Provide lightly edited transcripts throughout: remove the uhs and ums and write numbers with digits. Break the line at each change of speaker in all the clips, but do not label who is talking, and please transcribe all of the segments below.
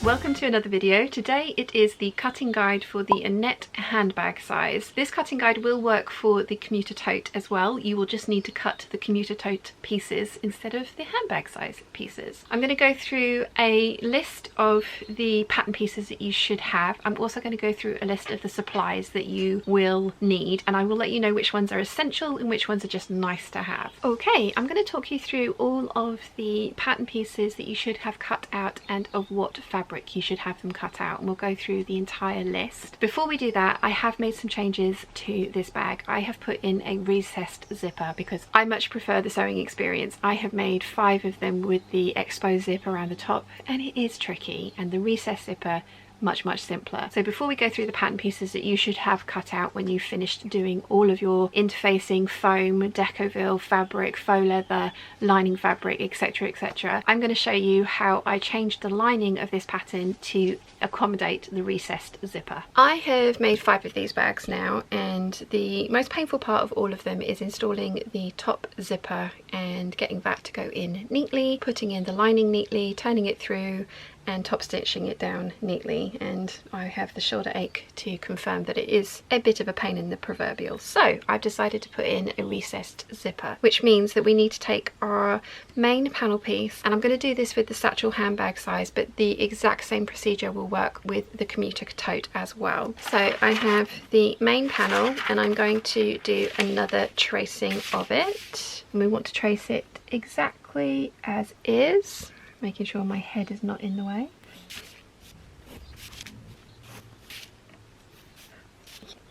welcome to another video. Today it is the cutting guide for the Annette handbag size. This cutting guide will work for the commuter tote as well. You will just need to cut the commuter tote pieces instead of the handbag size pieces. I'm going to go through a list of the pattern pieces that you should have. I'm also going to go through a list of the supplies that you will need, and I will let you know which ones are essential and which ones are just nice to have. Okay, I'm going to talk you through all of the pattern pieces that you should have cut out and of what fabric you should have them cut out, and we'll go through the entire list. Before we do that, I have made some changes to this bag. I have put in a recessed zipper because I much prefer the sewing experience. I have made 5 of them with the exposed zip around the top, and it is tricky, and the recessed zipper much simpler. So before we go through the pattern pieces that you should have cut out when you've finished doing all of your interfacing, foam, Decoville fabric, faux leather, lining fabric, etc, I'm going to show you how I changed the lining of this pattern to accommodate the recessed zipper. I have made 5 of these bags now, and the most painful part of all of them is installing the top zipper and getting that to go in neatly, putting in the lining neatly, turning it through and top stitching it down neatly, and I have the shoulder ache to confirm that it is a bit of a pain in the proverbial. So I've decided to put in a recessed zipper, which means that we need to take our main panel piece, and I'm going to do this with the Satchel handbag size, but the exact same procedure will work with the commuter tote as well. So I have the main panel, and I'm going to do another tracing of it, and we want to trace it exactly as is, making sure my head is not in the way.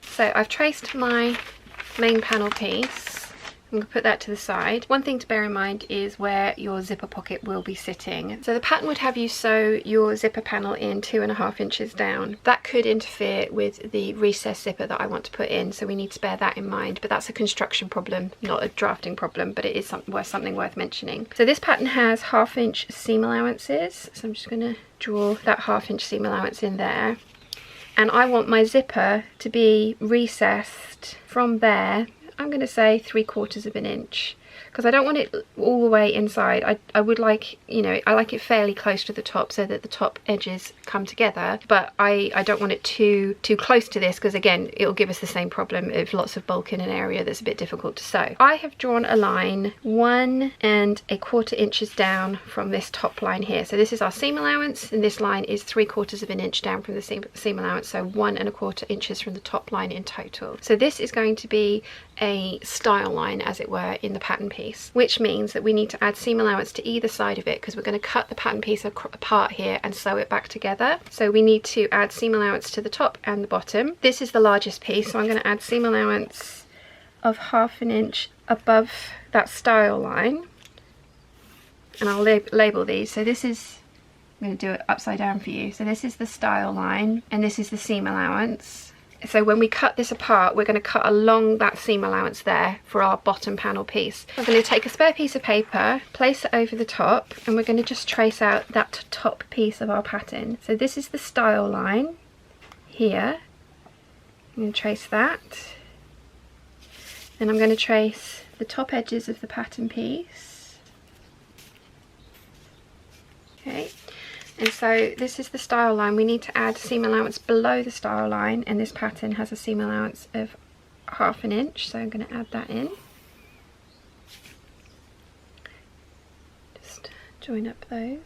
So I've traced my main panel piece. I'm going to put that to the side. One thing to bear in mind is where your zipper pocket will be sitting. So the pattern would have you sew your zipper panel in 2.5 inches down. That could interfere with the recessed zipper that I want to put in, so we need to bear that in mind. But that's a construction problem, not a drafting problem, but it is something worth mentioning. So this pattern has 1/2 inch seam allowances, so I'm just going to draw that 1/2 inch seam allowance in there. And I want my zipper to be recessed from there, I'm going to say 3/4 inch, because I don't want it all the way inside. I would like, you know, I like it fairly close to the top so that the top edges come together, but I don't want it too close to this, because again it will give us the same problem of lots of bulk in an area that's a bit difficult to sew. I have drawn a line 1.25 inches down from this top line here. So this is our seam allowance, and this line is 3/4 inch down from the seam allowance, so 1.25 inches from the top line in total. So this is going to be a style line, as it were, in the pattern piece, which means that we need to add seam allowance to either side of it, because we're going to cut the pattern piece apart here and sew it back together. So we need to add seam allowance to the top and the bottom. This is the largest piece, so I'm going to add seam allowance of 1/2 inch above that style line, and I'll label these. So this is, I'm going to do it upside down for you. So this is the style line, and this is the seam allowance. So when we cut this apart, we're going to cut along that seam allowance there for our bottom panel piece. We're going to take a spare piece of paper, place it over the top, and we're going to just trace out that top piece of our pattern. So this is the style line here. I'm going to trace that. Then I'm going to trace the top edges of the pattern piece. Okay. And so this is the style line. We need to add seam allowance below the style line, and this pattern has a seam allowance of 1/2 inch, so I'm going to add that in. Just join up those.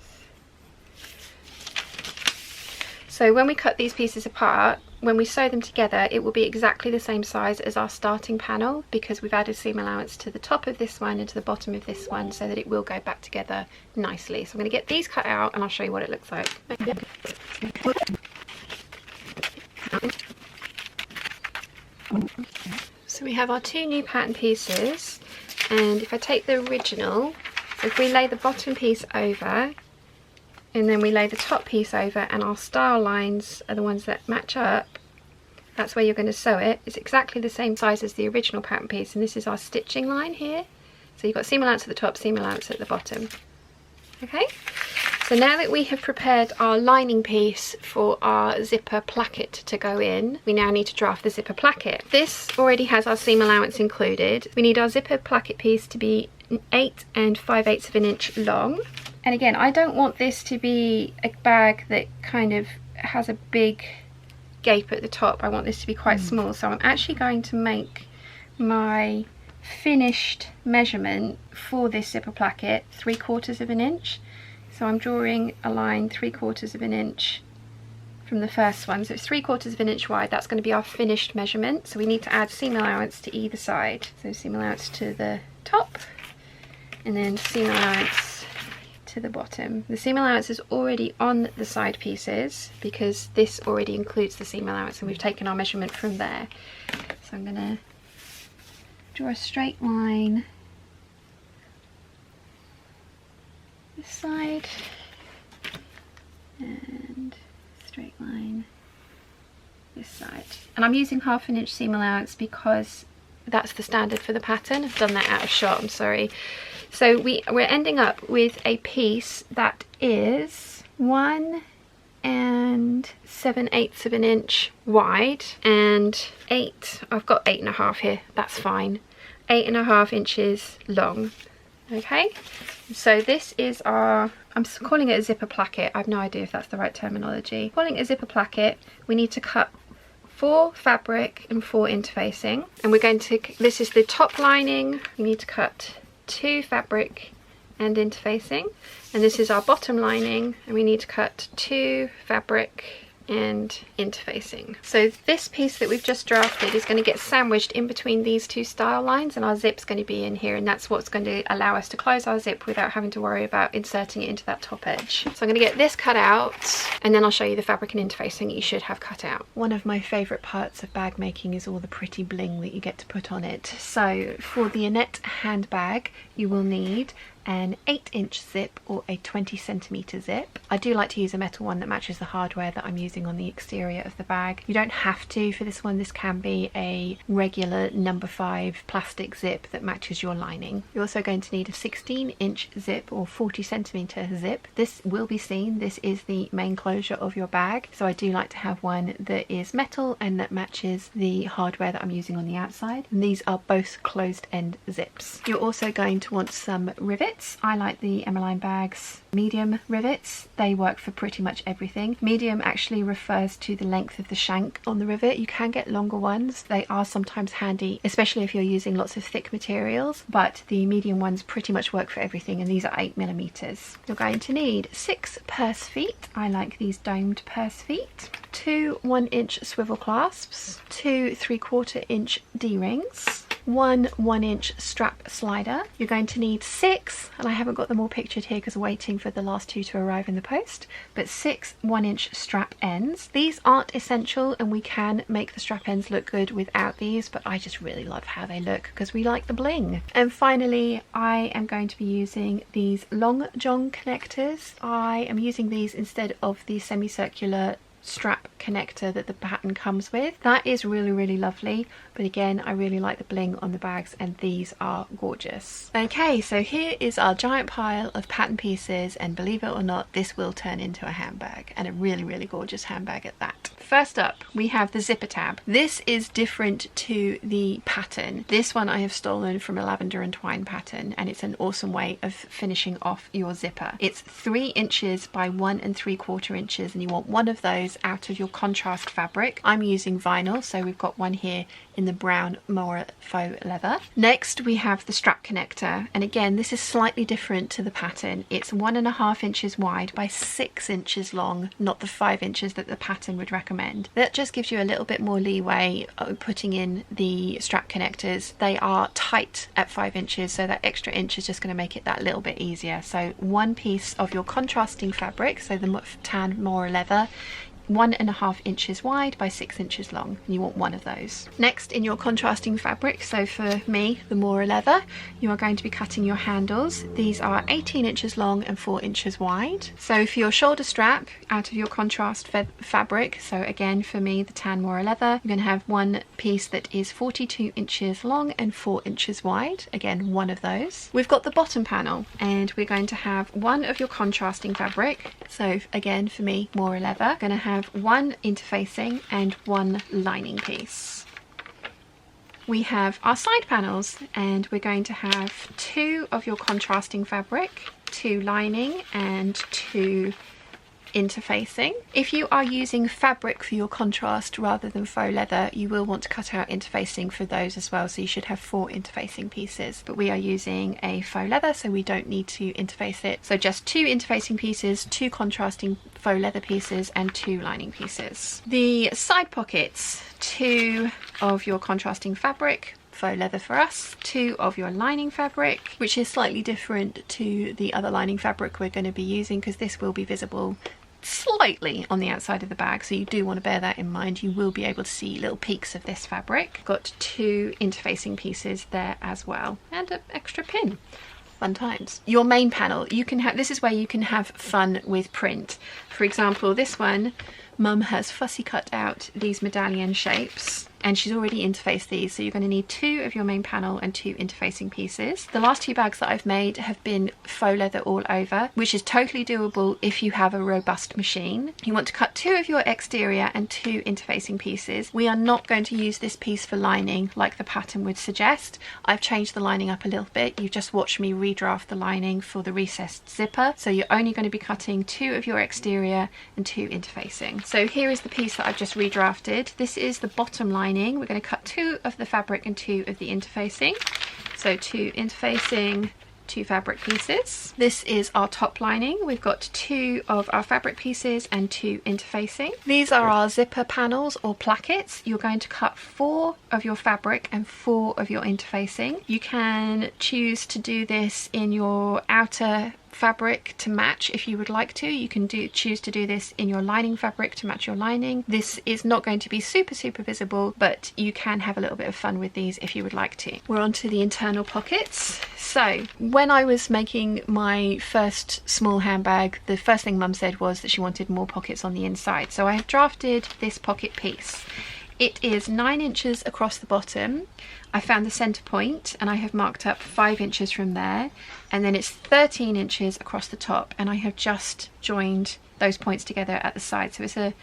So when we cut these pieces apart, when we sew them together, it will be exactly the same size as our starting panel, because we've added seam allowance to the top of this one and to the bottom of this one, so that it will go back together nicely. So I'm going to get these cut out and I'll show you what it looks like. So we have our 2 new pattern pieces, and if I take the original, if we lay the bottom piece over and then we lay the top piece over, and our style lines are the ones that match up, that's where you're going to sew it. It's exactly the same size as the original pattern piece, and this is our stitching line here. So you've got seam allowance at the top, seam allowance at the bottom. Okay, so now that we have prepared our lining piece for our zipper placket to go in, we now need to draft the zipper placket. This already has our seam allowance included. We need our zipper placket piece to be 8 5/8 inch long. And again, I don't want this to be a bag that kind of has a big gape at the top. I want this to be quite small, so I'm actually going to make my finished measurement for this zipper placket 3/4 of an inch. So I'm drawing a line 3/4 of an inch from the first one, so it's 3/4 of an inch wide. That's going to be our finished measurement, so we need to add seam allowance to either side. So seam allowance to the top and then seam allowance to the bottom. The seam allowance is already on the side pieces because this already includes the seam allowance and we've taken our measurement from there. So I'm going to draw a straight line this side and straight line this side, and I'm using 1/2 inch seam allowance because that's the standard for the pattern. I've done that out of shot, I'm sorry. So we're ending up with a piece that is 1 7/8 of an inch wide and I've got 8.5 here, that's fine, 8.5 inches long. Okay, so this is our, I'm calling it a zipper placket. I have no idea if that's the right terminology. Calling it a zipper placket, we need to cut 4 fabric and 4 interfacing, and we're going to, this is the top lining, we need to cut 2 fabric and interfacing, and this is our bottom lining and we need to cut 2 fabric and interfacing. So this piece that we've just drafted is going to get sandwiched in between these 2 style lines, and our zip's going to be in here, and that's what's going to allow us to close our zip without having to worry about inserting it into that top edge. So I'm going to get this cut out and then I'll show you the fabric and interfacing that you should have cut out. One of my favourite parts of bag making is all the pretty bling that you get to put on it. So for the Annette handbag you will need an 8-inch zip or a 20cm zip. I do like to use a metal one that matches the hardware that I'm using on the exterior of the bag. You don't have to for this one. This can be a regular number 5 plastic zip that matches your lining. You're also going to need a 16-inch zip or 40cm zip. This will be seen, this is the main closure of your bag, so I do like to have one that is metal and that matches the hardware that I'm using on the outside, and these are both closed end zips. You're also going to want some rivets. I like the Emmeline bags medium rivets. They work for pretty much everything. Medium actually refers to the length of the shank on the rivet. You can get longer ones. They are sometimes handy, especially if you're using lots of thick materials, but the medium ones pretty much work for everything, and these are 8mm. You're going to need 6 purse feet. I like these domed purse feet. 2 1-inch swivel clasps, 2 3/4 inch D-rings, 1 1-inch strap slider. You're going to need 6, and I haven't got them all pictured here because I'm waiting for the last 2 to arrive in the post, but 6 1-inch strap ends. These aren't essential and we can make the strap ends look good without these, but I just really love how they look because we like the bling. And finally, I am going to be using these long john connectors. I am using these instead of the semicircular strap connector that the pattern comes with. That is really lovely, but again I really like the bling on the bags and these are gorgeous. Okay, so here is our giant pile of pattern pieces, and believe it or not, this will turn into a handbag, and a really gorgeous handbag at that. First up we have the zipper tab. This is different to the pattern. This one I have stolen from a lavender and twine pattern, and it's an awesome way of finishing off your zipper. It's 3 inches by 1 3/4 inches, and you want one of those out of your contrast fabric. I'm using vinyl, so we've got one here in the brown Mora faux leather. Next we have the strap connector, and again this is slightly different to the pattern. It's 1.5 inches wide by 6 inches long, not the 5 inches that the pattern would recommend. That just gives you a little bit more leeway putting in the strap connectors. They are tight at 5 inches, so that extra inch is just going to make it that little bit easier. So one piece of your contrasting fabric, so the tan Mora leather, 1.5 inches wide by 6 inches long, and you want one of those. Next, in your contrasting fabric, so for me the Mora leather, you are going to be cutting your handles. These are 18 inches long and 4 inches wide. So for your shoulder strap, out of your contrast fabric, so again for me the tan Mora leather, you're going to have one piece that is 42 inches long and 4 inches wide, again one of those. We've got the bottom panel, and we're going to have one of your contrasting fabric, so again for me Mora leather, going to have one interfacing and one lining piece. We have our side panels, and we're going to have 2 of your contrasting fabric, 2 lining and 2 interfacing. If you are using fabric for your contrast rather than faux leather, you will want to cut out interfacing for those as well, so you should have 4 interfacing pieces, but we are using a faux leather so we don't need to interface it. So just 2 interfacing pieces, 2 contrasting faux leather pieces and 2 lining pieces. The side pockets, 2 of your contrasting fabric, faux leather for us, 2 of your lining fabric, which is slightly different to the other lining fabric we're going to be using because this will be visible slightly on the outside of the bag, so you do want to bear that in mind. You will be able to see little peaks of this fabric. Got 2 interfacing pieces there as well, and an extra pin. Fun times. Your main panel, you can have, this is where you can have fun with print. For example, this one, Mum has fussy cut out these medallion shapes and she's already interfaced these, so you're going to need 2 of your main panel and 2 interfacing pieces. The last 2 bags that I've made have been faux leather all over, which is totally doable if you have a robust machine. You want to cut 2 of your exterior and 2 interfacing pieces. We are not going to use this piece for lining like the pattern would suggest. I've changed the lining up a little bit. You've just watched me redraft the lining for the recessed zipper, so you're only going to be cutting 2 of your exterior and 2 interfacing. So here is the piece that I've just redrafted. This is the bottom lining. We're going to cut 2 of the fabric and 2 of the interfacing. So 2 interfacing, 2 fabric pieces. This is our top lining. We've got 2 of our fabric pieces and 2 interfacing. These are our zipper panels or plackets. You're going to cut 4 of your fabric and 4 of your interfacing. You can choose to do this in your outer fabric to match if you would like to. You can choose to do this in your lining fabric to match your lining. This is not going to be super visible, but you can have a little bit of fun with these if you would like to. We're on to the internal pockets. So when I was making my first small handbag, the first thing Mum said was that she wanted more pockets on the inside, so I have drafted this pocket piece. It is 9 inches across the bottom. I found the center point and I have marked up 5 inches from there, and then it's 13 inches across the top, and I have just joined those points together at the side, so it's a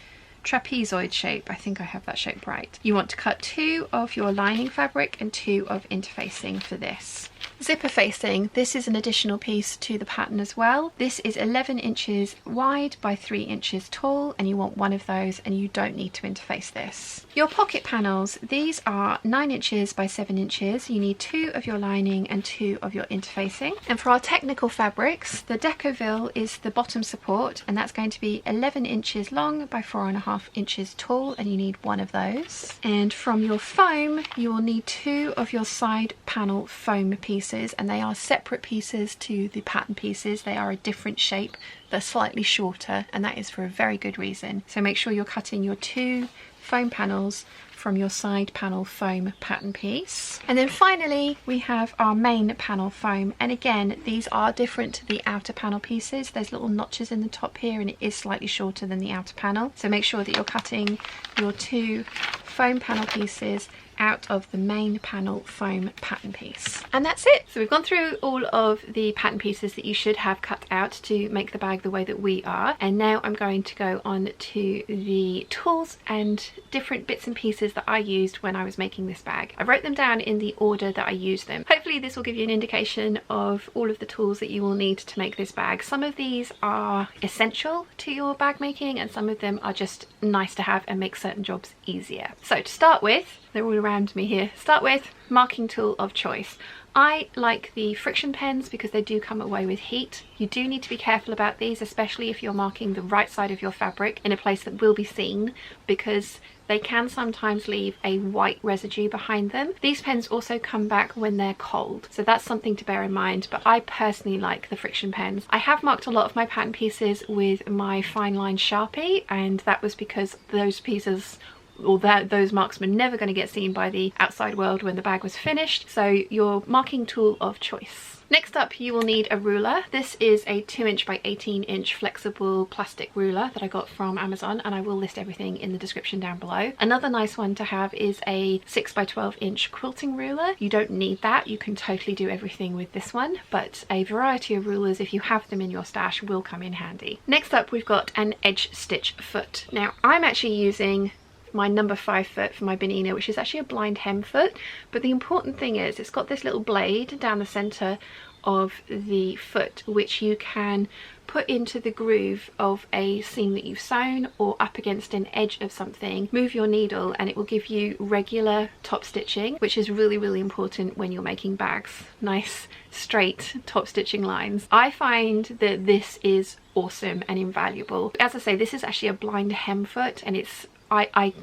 trapezoid shape. I think I have that shape right. You want to cut 2 of your lining fabric and 2 of interfacing for this. Zipper facing, this is an additional piece to the pattern as well. This is 11 inches wide by 3 inches tall, and you want 1 of those, and you don't need to interface this. Your pocket panels, these are 9 inches by 7 inches. You need 2 of your lining and 2 of your interfacing. And for our technical fabrics, the Decoville is the bottom support, and that's going to be 11 inches long by 4.5 inches tall, and you need 1 of those. And from your foam, you will need 2 of your side panel foam pieces, and they are separate pieces to the pattern pieces. They are a different shape. They're slightly shorter, and that is for a very good reason. So make sure you're cutting your 2 foam panels from your side panel foam pattern piece. And then finally we have our main panel foam, and again these are different to the outer panel pieces. There's little notches in the top here, and it is slightly shorter than the outer panel, so make sure that you're cutting your 2 foam panel pieces out of the main panel foam pattern piece. And that's it. So we've gone through all of the pattern pieces that you should have cut out to make the bag the way that we are, and now I'm going to go on to the tools and different bits and pieces that I used when I was making this bag. I wrote them down in the order that I used them. Hopefully this will give you an indication of all of the tools that you will need to make this bag. Some of these are essential to your bag making, and some of them are just nice to have and make certain jobs easier. So to start with, they're all around me here. Start with marking tool of choice. I like the friction pens because they do come away with heat. You do need to be careful about these, especially if you're marking the right side of your fabric in a place that will be seen, because they can sometimes leave a white residue behind them. These pens also come back when they're cold, so that's something to bear in mind, but I personally like the friction pens. I have marked a lot of my pattern pieces with my fine line Sharpie, and that was because those pieces, or those marks, were never going to get seen by the outside world when the bag was finished. So your marking tool of choice. Next up, you will need a ruler. This is a 2" by 18" flexible plastic ruler that I got from Amazon, and I will list everything in the description down below. Another nice one to have is a 6" by 12" quilting ruler. You don't need that, you can totally do everything with this one, but a variety of rulers, if you have them in your stash, will come in handy. Next up, we've got an edge stitch foot. Now I'm actually using my number 5 foot for my Benina, which is actually a blind hem foot, but the important thing is it's got this little blade down the center of the foot, which you can put into the groove of a seam that you've sewn or up against an edge of something. Move your needle and it will give you regular top stitching, which is really, really important when you're making bags. Nice straight top stitching lines. I find that this is awesome and invaluable. As I say, this is actually a blind hem foot, and it's I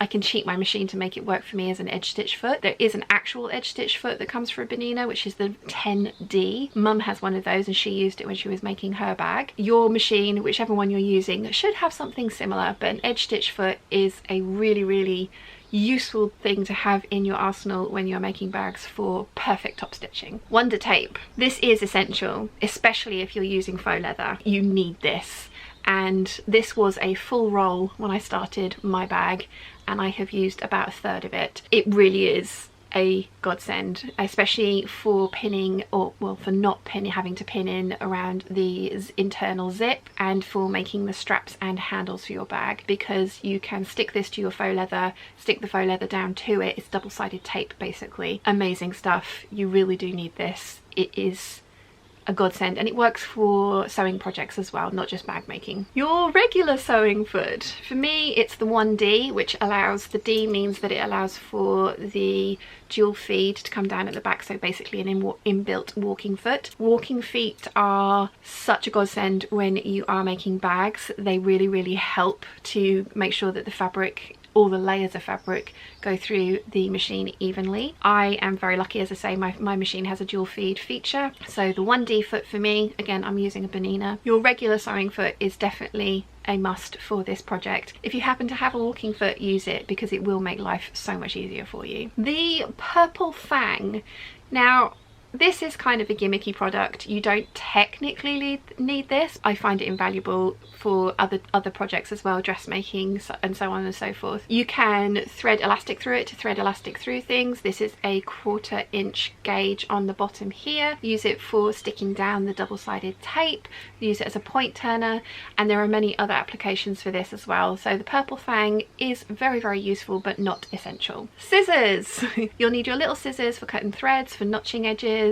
can cheat my machine to make it work for me as an edge stitch foot. There is an actual edge stitch foot that comes for Benina, which is the 10D. Mum has one of those and she used it when she was making her bag. Your machine, whichever one you're using, should have something similar, but an edge stitch foot is a really, really useful thing to have in your arsenal when you're making bags for perfect top stitching. Wonder tape. This is essential, especially if you're using faux leather. You need this. And this was a full roll when I started my bag, and I have used about 1/3 of it. It really is a godsend, especially for pinning, or well, for not having to pin in around the internal zip, and for making the straps and handles for your bag, because you can stick this to your faux leather, stick the faux leather down to it. It's double-sided tape basically. Amazing stuff. You really do need this. It is a godsend, and it works for sewing projects as well, not just bag making. Your regular sewing foot, for me it's the 1D, which allows, the D means that it allows for the dual feed to come down at the back, so basically an inbuilt walking foot. Walking feet are such a godsend when you are making bags. They really, really help to make sure that the fabric, all the layers of fabric, go through the machine evenly. I am very lucky, as I say, my machine has a dual feed feature. So the 1D foot for me, again, I'm using a Benina. Your regular sewing foot is definitely a must for this project. If you happen to have a walking foot, use it, because it will make life so much easier for you. The purple Fang. Now, this is kind of a gimmicky product. You don't technically need this. I find it invaluable for other projects as well, dressmaking and so on and so forth. You can thread elastic through it to thread elastic through things. This is a 1/4 inch gauge on the bottom here. Use it for sticking down the double-sided tape. Use it as a point turner, and there are many other applications for this as well. So the purple Fang is very, very useful, but not essential. Scissors. You'll need your little scissors for cutting threads, for notching edges,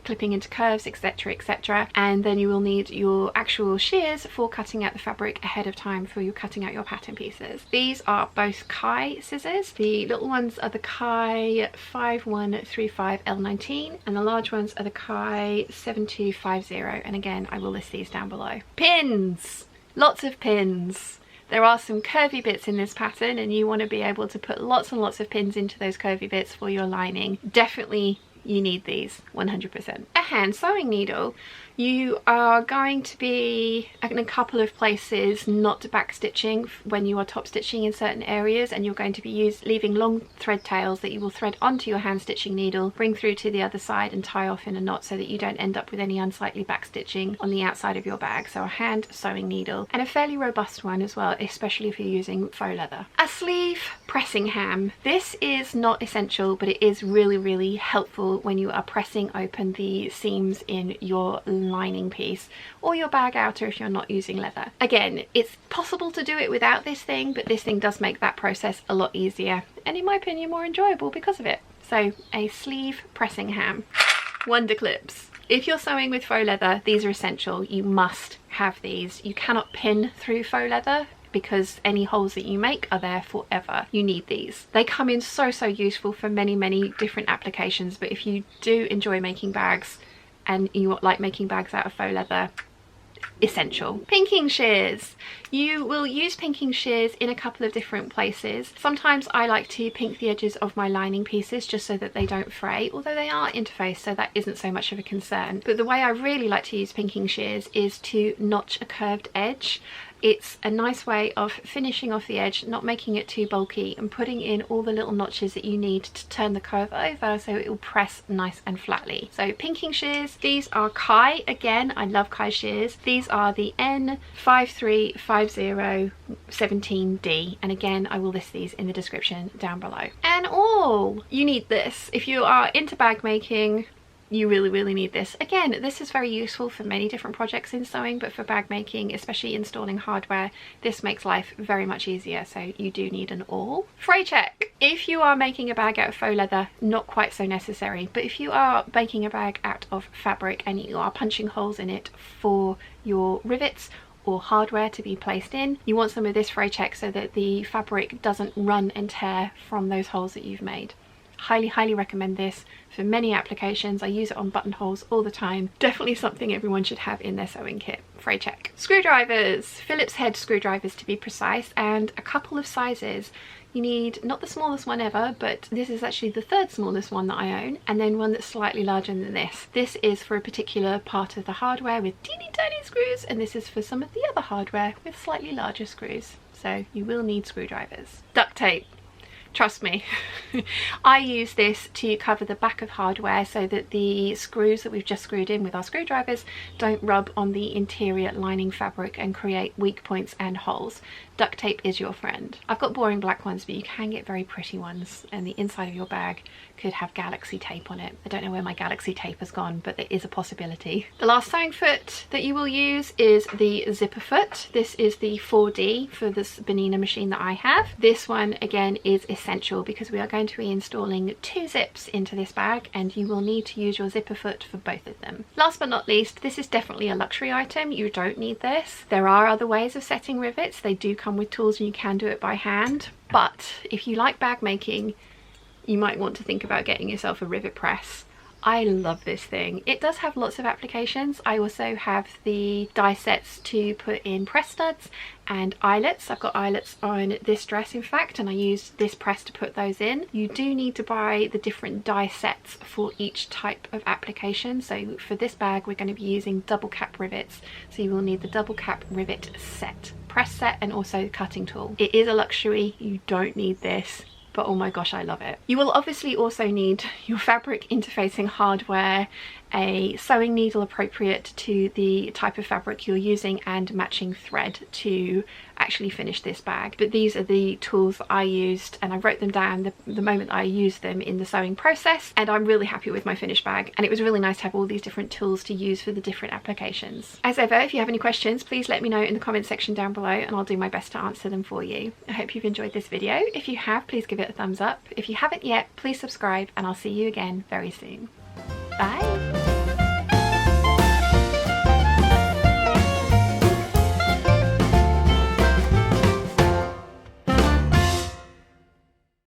clipping into curves, etc, etc, and then you will need your actual shears for cutting out the fabric ahead of time for you cutting out your pattern pieces. These are both Kai scissors. The little ones are the Kai 5135 L19 and the large ones are the Kai 7250, and again I will list these down below. Pins! Lots of pins. There are some curvy bits in this pattern, and you want to be able to put lots and lots of pins into those curvy bits for your lining. Definitely you need these, 100%. A hand sewing needle. You are going to be in a couple of places not back stitching when you are top stitching in certain areas, and you're going to be leaving long thread tails that you will thread onto your hand stitching needle, bring through to the other side and tie off in a knot, so that you don't end up with any unsightly back stitching on the outside of your bag. So a hand sewing needle, and a fairly robust one as well, especially if you're using faux leather. A sleeve pressing ham. This is not essential, but it is really, really helpful when you are pressing open the seams in your lining piece or your bag outer if you're not using leather. Again, it's possible to do it without this thing, but this thing does make that process a lot easier, and in my opinion more enjoyable because of it. So a sleeve pressing ham. Wonder clips. If you're sewing with faux leather, these are essential. You must have these. You cannot pin through faux leather, because any holes that you make are there forever. You need these. They come in so useful for many different applications, but if you do enjoy making bags and you like making bags out of faux leather, essential. Pinking shears. You will use pinking shears in a couple of different places. Sometimes I like to pink the edges of my lining pieces just so that they don't fray, although they are interfaced, so that isn't so much of a concern. But the way I really like to use pinking shears is to notch a curved edge. It's a nice way of finishing off the edge, not making it too bulky, and putting in all the little notches that you need to turn the curve over so it will press nice and flatly. So pinking shears, these are Kai. Again, I love Kai shears. These are the N535017D, and again I will list these in the description down below. And all, you need this if you are into bag making. you really need this. Again, this is very useful for many different projects in sewing, but for bag making, especially installing hardware, this makes life very much easier, so you do need an awl. Fray check. If you are making a bag out of faux leather, not quite so necessary, but if you are making a bag out of fabric and you are punching holes in it for your rivets or hardware to be placed in, you want some of this fray check so that the fabric doesn't run and tear from those holes that you've made. Highly recommend this for many applications. I use it on buttonholes all the time. Definitely something everyone should have in their sewing kit. Fray check. Screwdrivers, Phillips head screwdrivers to be precise, and a couple of sizes. You need not the smallest one ever, but this is actually the third smallest one that I own, and then one that's slightly larger than this. This is for a particular part of the hardware with teeny tiny screws, and this is for some of the other hardware with slightly larger screws. So you will need screwdrivers. Duct tape. Trust me, I use this to cover the back of hardware so that the screws that we've just screwed in with our screwdrivers don't rub on the interior lining fabric and create weak points and holes. Duct tape is your friend. I've got boring black ones, but you can get very pretty ones, and the inside of your bag could have galaxy tape on it. I don't know where my galaxy tape has gone, but there is a possibility. The last sewing foot that you will use is the zipper foot. This is the 4D for this Benina machine that I have. This one again is essential because we are going to be installing 2 zips into this bag, and you will need to use your zipper foot for both of them. Last but not least, this is definitely a luxury item. You don't need this. There are other ways of setting rivets. They do come with tools and you can do it by hand, but if you like bag making, you might want to think about getting yourself a rivet press. I love this thing. It does have lots of applications. I also have the die sets to put in press studs and eyelets. I've got eyelets on this dress in fact, and I use this press to put those in. You do need to buy the different die sets for each type of application. So for this bag we're going to be using double cap rivets, so you will need the double cap rivet set, press set, and also cutting tool. It is a luxury, you don't need this, but oh my gosh, I love it. You will obviously also need your fabric interfacing hardware, a sewing needle appropriate to the type of fabric you're using, and matching thread to actually finish this bag. But these are the tools that I used, and I wrote them down the moment I used them in the sewing process, and I'm really happy with my finished bag, and it was really nice to have all these different tools to use for the different applications. As ever, if you have any questions, please let me know in the comment section down below and I'll do my best to answer them for you. I hope you've enjoyed this video. If you have, please give it a thumbs up. If you haven't yet, please subscribe, and I'll see you again very soon. Bye!